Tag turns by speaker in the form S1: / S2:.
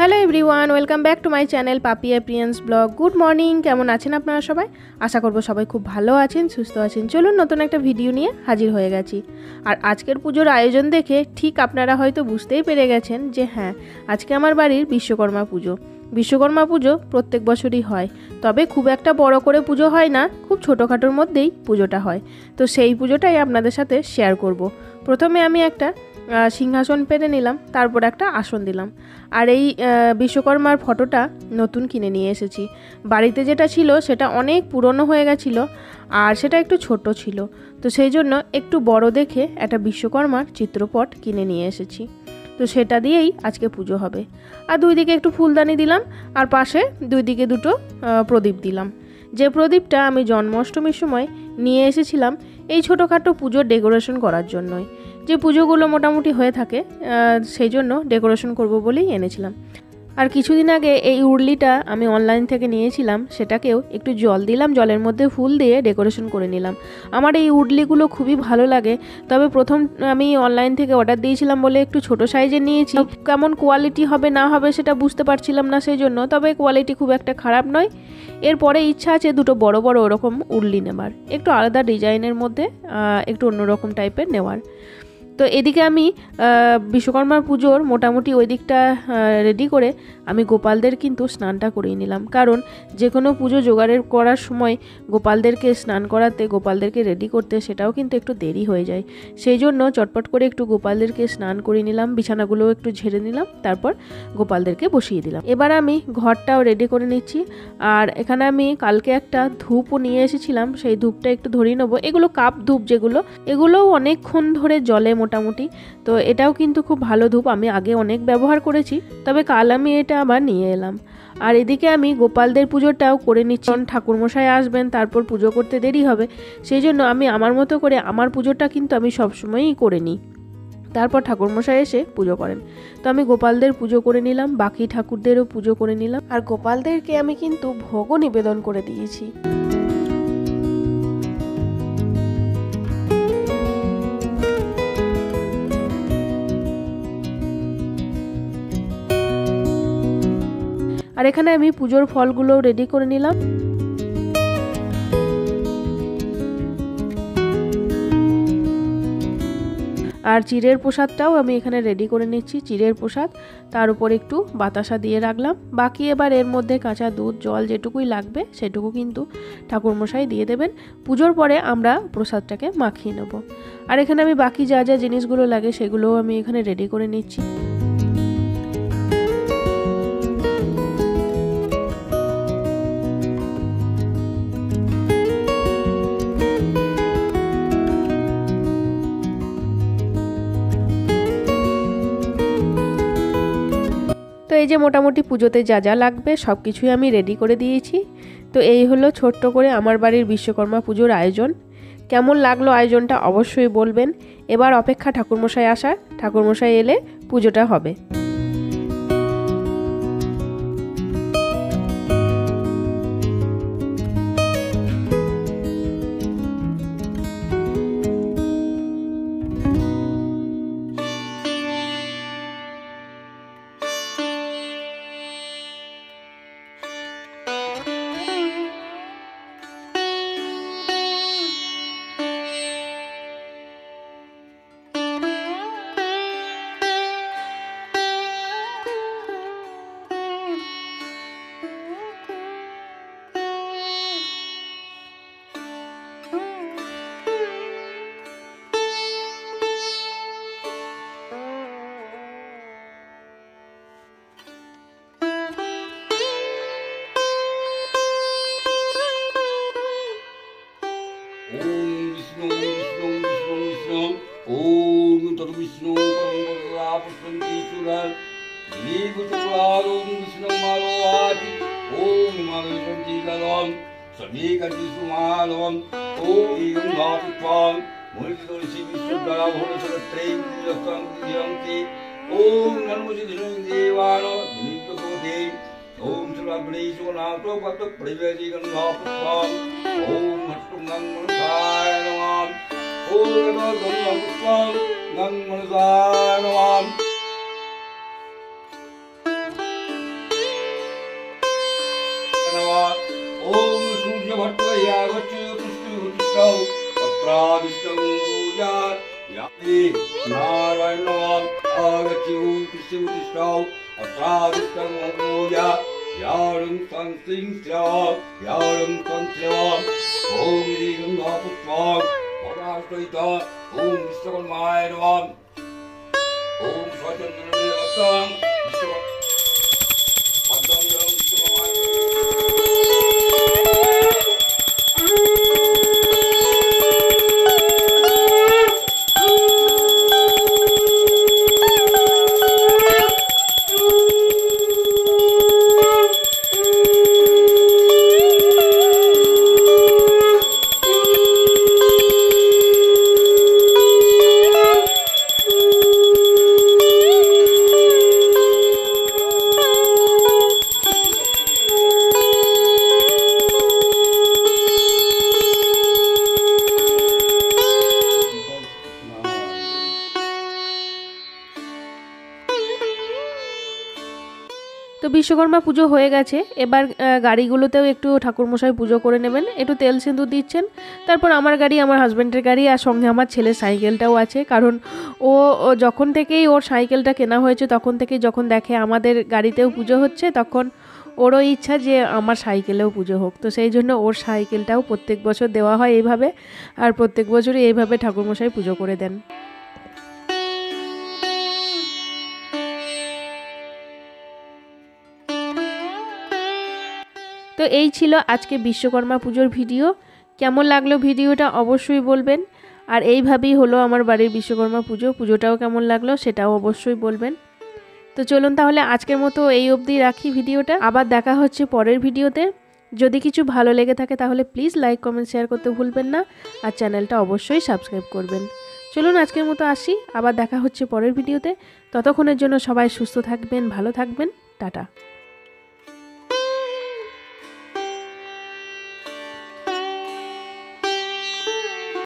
S1: Hello everyone, welcome back to my channel Papiya প্রিয়েন্স blog. Good morning, কেমন আছেন আপনারা সবাই? আশা করব সবাই খুব ভালো আছেন, সুস্থ আছেন। চলুন নতুন একটা ভিডিও নিয়ে হাজির হয়ে গেছি। আর আজকের পুজোর আয়োজন দেখে ঠিক আপনারা হয়তো বুঝতেই পেরে গেছেন যে হ্যাঁ, আজকে আমার বাড়ির বিশ্বকর্মা পুজো। বিশ্বকর্মা পুজো প্রত্যেক বছরই হয়, তবে খুব একটা বড় করে পুজো হয় না, খুব ছোটোখাটোর মধ্যেই পুজোটা হয়। তো সেই পুজোটাই আপনাদের সাথে শেয়ার করব। প্রথমে আমি একটা সিংহাসন পেরে নিলাম, তারপর একটা আসন দিলাম। আর এই বিশ্বকর্মার ফটোটা নতুন কিনে নিয়ে এসেছি। বাড়িতে যেটা ছিল সেটা অনেক পুরনো হয়ে গেছিলো, আর সেটা একটু ছোট ছিল। তো সেই জন্য একটু বড় দেখে একটা বিশ্বকর্মার চিত্রপট কিনে নিয়ে এসেছি। তো সেটা দিয়েই আজকে পুজো হবে। আর দুই দিকে একটু ফুলদানি দিলাম, আর পাশে দুই দিকে দুটো প্রদীপ দিলাম। যে প্রদীপটা আমি জন্মাষ্টমীর সময় নিয়ে এসেছিলাম এই ছোটোখাটো পুজোর ডেকোরেশন করার জন্যই। যে পুজোগুলো মোটামুটি হয়ে থাকে সেই জন্য ডেকোরেশন করব বলেই এনেছিলাম। আর কিছুদিন আগে এই উরলিটা আমি অনলাইন থেকে নিয়েছিলাম, সেটাকেও একটু জল দিলাম, জলের মধ্যে ফুল দিয়ে ডেকোরেশন করে নিলাম। আমার এই উরলিগুলো খুবই ভালো লাগে, তবে প্রথম আমি অনলাইন থেকে অর্ডার দিয়েছিলাম বলে একটু ছোট সাইজের নিয়েছি। কেমন কোয়ালিটি হবে না হবে সেটা বুঝতে পারছিলাম না সেই জন্য, তবে কোয়ালিটি খুব একটা খারাপ নয়। এরপরে ইচ্ছা আছে দুটো বড় বড় ওরকম উরলি নেবার, একটু আলাদা ডিজাইনের মধ্যে, একটু অন্যরকম টাইপের নেওয়ার। তো এদিকে আমি বিশ্বকর্মার পুজোর মোটামুটি ওই দিকটা রেডি করে আমি গোপালদের কিন্তু স্নানটা করিয়ে নিলাম, কারণ যে কোনো পুজো জোগাড়ের করার সময় গোপালদেরকে স্নান করাতে, গোপালদেরকে রেডি করতে সেটাও কিন্তু একটু দেরি হয়ে যায়। সেই জন্য চটপট করে একটু গোপালদেরকে স্নান করিয়ে নিলাম, বিছানাগুলোও একটু ঝেড়ে নিলাম, তারপর গোপালদেরকে বসিয়ে দিলাম। এবার আমি ঘরটাও রেডি করে নিচ্ছি। আর এখানে আমি কালকে একটা ধূপও নিয়ে এসেছিলাম, সেই ধূপটা একটু ধরিয়ে নেবো। এগুলো কাপ ধূপ যেগুলো, এগুলোও অনেকক্ষণ ধরে জলে মোটামুটি। তো এটাও কিন্তু খুব ভালো ধূপ, আমি আগে অনেক ব্যবহার করেছি, তবে কাল আমি এটা আবার নিয়ে এলাম। আর এদিকে আমি গোপালদের পুজোটাও করে নিচ্ছি, ঠাকুরমশাই আসবেন, তারপর পুজো করতে দেরি হবে। সেই জন্য আমি আমার মতো করে আমার পুজোটা কিন্তু আমি সবসময়ই করে নিই, তারপর ঠাকুরমশাই এসে পুজো করেন। তো আমি গোপালদের পুজো করে নিলাম, বাকি ঠাকুরদেরও পুজো করে নিলাম, আর গোপালদেরকে আমি কিন্তু ভোগও নিবেদন করে দিয়েছি। আর এখানে আমি পুজোর ফলগুলো রেডি করে নিলাম। আর চিড়ের প্রসাদটাও আমি এখানে রেডি করে নিচ্ছি, চিড়ের প্রসাদ, তার উপর একটু বাতাসা দিয়ে রাখলাম। বাকি এবার এর মধ্যে কাঁচা দুধ, জল যেটুকুই লাগবে সেটুকু কিন্তু ঠাকুরমশাই দিয়ে দেবেন। পুজোর পরে আমরা প্রসাদটাকে মাখিয়ে নেব। আর এখানে আমি বাকি যা যা জিনিসগুলো লাগে সেগুলোও আমি এখানে রেডি করে নিচ্ছি। তো এই যে মোটামুটি পুজোতে যা যা লাগবে সব কিছুই আমি রেডি করে দিয়েছি। তো এই হলো ছোট্ট করে আমার বাড়ির বিশ্বকর্মা পুজোর আয়োজন। কেমন লাগলো আয়োজনটা অবশ্যই বলবেন। এবার অপেক্ষা ঠাকুরমশাই আসার, ঠাকুরমশাই এলে পুজোটা হবে। তো বিশ্বকর্মা পুজো হয়ে গেছে, এবার গাড়িগুলোতেও একটু ঠাকুরমশাই পুজো করে নেবেন, একটু তেল সিঁদুর দিচ্ছেন। তারপর আমার গাড়ি, আমার হাজব্যান্ডের গাড়ি, আর সঙ্গে আমার ছেলের সাইকেলটাও আছে, কারণ ও যখন থেকেই ওর সাইকেলটা কেনা হয়েছে তখন থেকেই যখন দেখে আমাদের গাড়িতেও পুজো হচ্ছে তখন ওরও ইচ্ছা যে আমার সাইকেলেও পুজো হোক। তো সেই জন্য ওর সাইকেলটাও প্রত্যেক বছর দেওয়া হয় এইভাবে, আর প্রত্যেক বছরই এইভাবে ঠাকুরমশাই পুজো করে দেন। তো এই ছিল আজকে বিশ্বকর্মা পুজোর ভিডিও। কেমন লাগলো ভিডিওটা অবশ্যই বলবেন। আর এইভাবেই হলো আমার বাড়ির বিশ্বকর্মা পুজোটাও কেমন লাগলো সেটাও অবশ্যই বলবেন। তো চলুন তাহলে আজকের মতো এই অবধি রাখি ভিডিওটা, আবার দেখা হচ্ছে পরের ভিডিওতে। যদি কিছু ভালো লেগে থাকে তাহলে প্লিজ লাইক কমেন্ট শেয়ার করতে ভুলবেন না, আর চ্যানেলটা অবশ্যই সাবস্ক্রাইব করবেন। চলুন আজকের মতো আসি, আবার দেখা হচ্ছে পরের ভিডিওতে। ততক্ষণের জন্য সবাই সুস্থ থাকবেন, ভালো থাকবেন, টাটা।